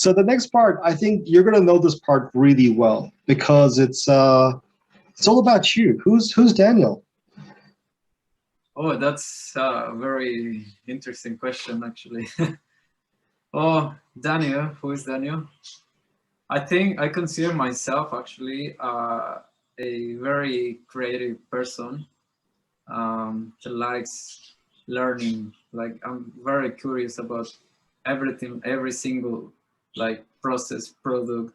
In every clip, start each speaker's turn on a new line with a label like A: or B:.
A: So the next part, I think you're gonna know this part really well because it's all about you. Who's Daniel?
B: Oh, that's a very interesting question, actually. Oh, Daniel, who is Daniel? I think I consider myself actually a very creative person that likes learning. Like I'm very curious about everything, every single like process, product,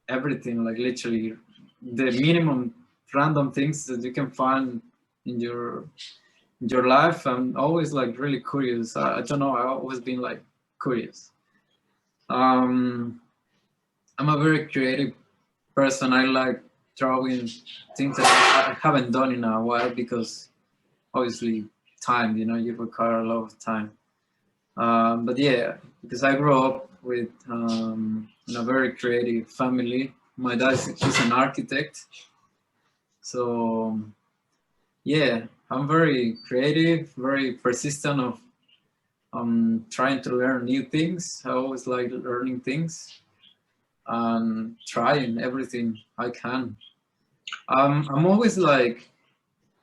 B: everything. Like literally, the minimum random things that you can find in your life. I'm always like really curious. I don't know. I've always been like curious. Um, I'm a very creative person. I like drawing things that I haven't done in a while because obviously time, you require a lot of time. But yeah, because I grew up with in a very creative family. My dad he's an architect, so yeah, I'm very creative, very persistent of trying to learn new things. I always like learning things and trying everything I can. I'm always like,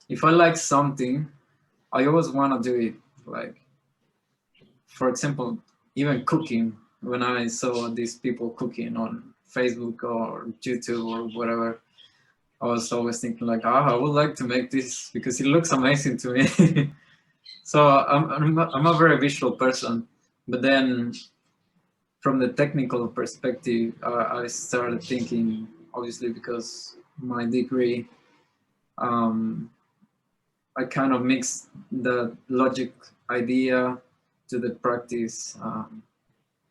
B: if I like something, I always want to do it. Like, for example, even cooking. When I saw these people cooking on Facebook or YouTube or whatever, I was always thinking like, I would like to make this because it looks amazing to me. So I'm a very visual person, but then from the technical perspective, I started thinking, obviously because my degree, um, I kind of mixed the logic idea to the practice,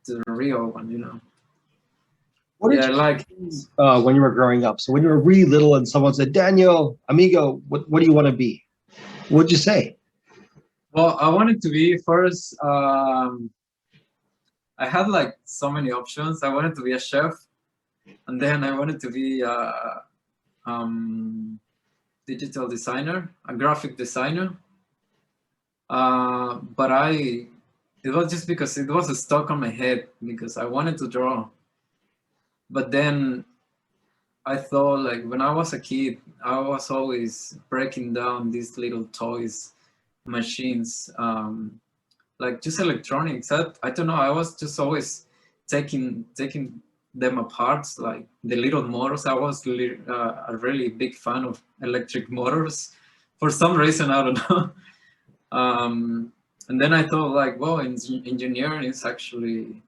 B: to the real one.
A: What did
B: Yeah,
A: you
B: like,
A: do when you were growing up? So when you were really little and someone said, Daniel, amigo, what do you want to be? What'd you say?
B: well, I wanted to be first. I had like so many options. I wanted to be a chef, and then I wanted to be a digital designer, a graphic designer. But it was just because it was stuck on my head because I wanted to draw. But then I thought like when I was a kid, I was always breaking down these little toys, machines, like just electronics. I don't know. I was just always taking them apart, like the little motors. I was a really big fan of electric motors for some reason. I don't know. And then I thought like, well, engineering is actually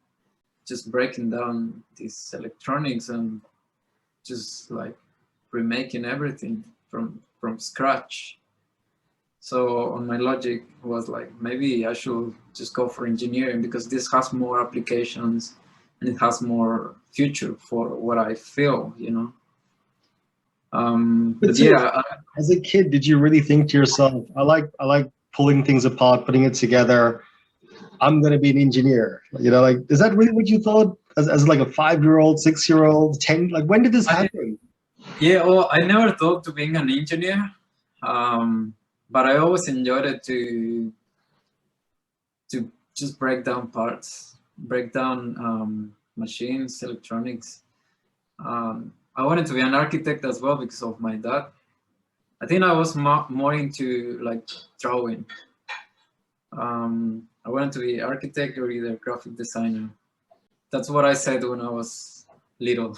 B: just breaking down these electronics and just like remaking everything from scratch. So on my logic was like, maybe I should just go for engineering because this has more applications and it has more future for what I feel.
A: But
B: But
A: seriously,
B: yeah,
A: as a kid, did you really think to yourself, I like pulling things apart, putting it together. I'm gonna be an engineer. Like, is that really what you thought as like a 5-year-old, 6-year-old, 10? Like, when did this
B: I,
A: happen?
B: yeah, well, I never thought to being an engineer, but I always enjoyed it to just break down parts, break down machines, electronics. I wanted to be an architect as well because of my dad. I think I was more into like drawing. I wanted to be architect or either graphic designer. That's what I said when I was little.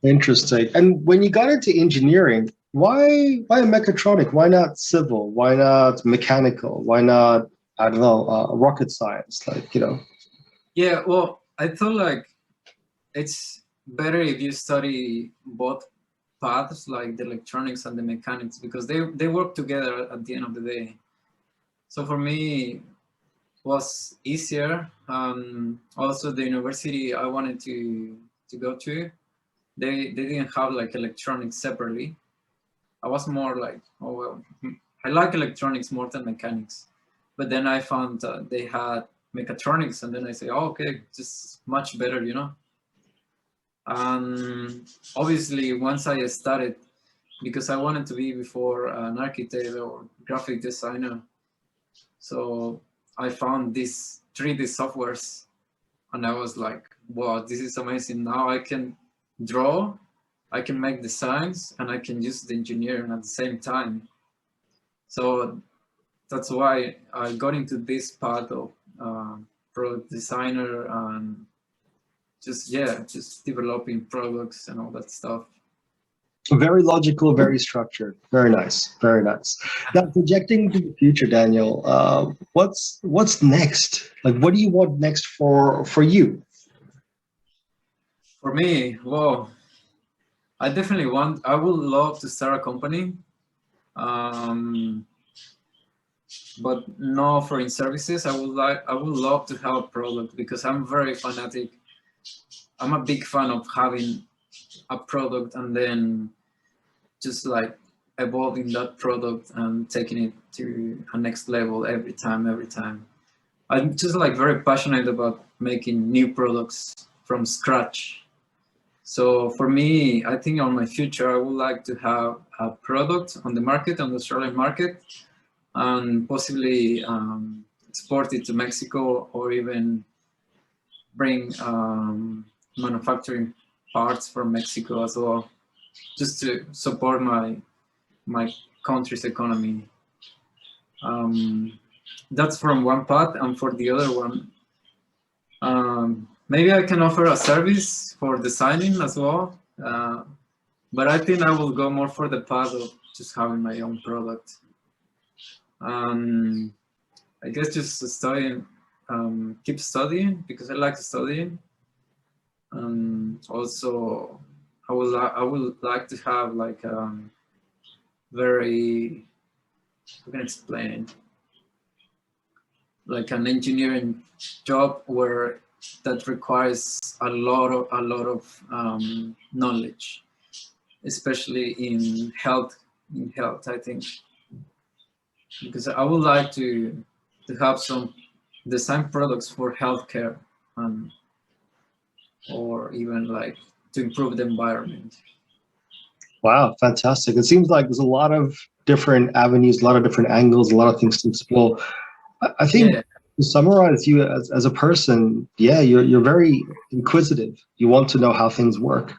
A: Interesting. And when you got into engineering, why mechatronic? Why not civil? Why not mechanical? Why not, I don't know, rocket science?
B: Yeah, well, I thought like it's better if you study both paths, like the electronics and the mechanics, because they work together at the end of the day. So for me, was easier. Also, the university I wanted to go to, they didn't have like electronics separately. I was more like, oh well, I like electronics more than mechanics. But then I found they had mechatronics, and then I say, oh, okay, just much better. Obviously, once I started, because I wanted to be before an architect or graphic designer, so I found these 3D softwares and I was like, wow, this is amazing. Now I can draw, I can make designs, and I can use the engineering at the same time. So that's why I got into this part of product designer and just developing products and all that stuff.
A: Very logical, very structured. Very nice, very nice. Now, projecting to the future, Daniel, what's next? Like, what do you want next for you?
B: For me, well, I would love to start a company, but no foreign services. I would love to have a product because I'm very fanatic. I'm a big fan of having a product and then just like evolving that product and taking it to a next level every time. I'm just like very passionate about making new products from scratch. So for me, I think on my future, I would like to have a product on the market, on the Australian market, and possibly export it to Mexico or even bring manufacturing parts from Mexico as well, just to support my country's economy. That's from one part, and for the other one, maybe I can offer a service for designing as well. But I think I will go more for the path of just having my own product. I guess just studying, keep studying because I like studying. Also, I would like to have like very, how can I explain, like an engineering job where that requires a lot of knowledge, especially in health. I think, because I would like to have some design products for healthcare, or even like to improve the environment.
A: Wow, fantastic. It seems like there's a lot of different avenues, a lot of different angles, a lot of things to explore. I think to summarize you as a person, yeah, you're very inquisitive. You want to know how things work.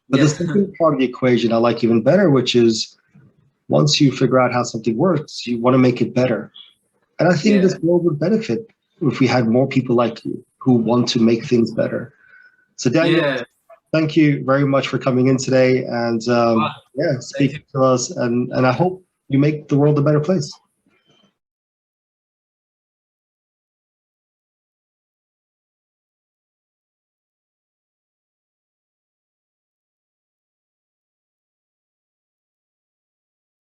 A: But the second part of the equation I like even better, which is once you figure out how something works, you want to make it better. And I think this world would benefit if we had more people like you who want to make things better. So Daniel, thank you very much for coming in today and speaking to us. And I hope you make the world a better place.